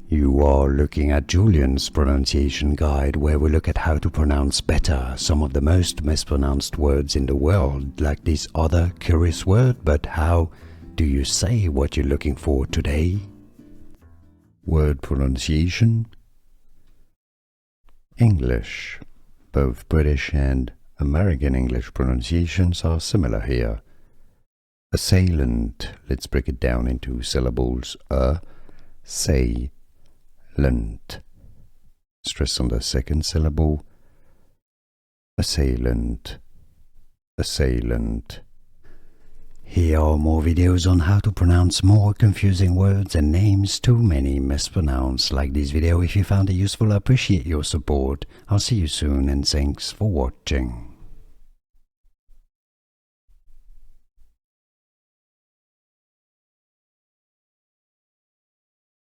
You are looking at Julian's pronunciation guide, where we look at how to pronounce better some of the most mispronounced words in the world, like this other curious word. But how do you say what you're looking for today? Word pronunciation. English. Both British and American English pronunciations are similar here. Assailant. Let's break it down into syllables. Say. Assailant. Stress on the second syllable. Assailant. Assailant. Here are more videos on how to pronounce more confusing words and names too many mispronounced. Like this video if you found it useful. I appreciate your support. I'll see you soon and thanks for watching.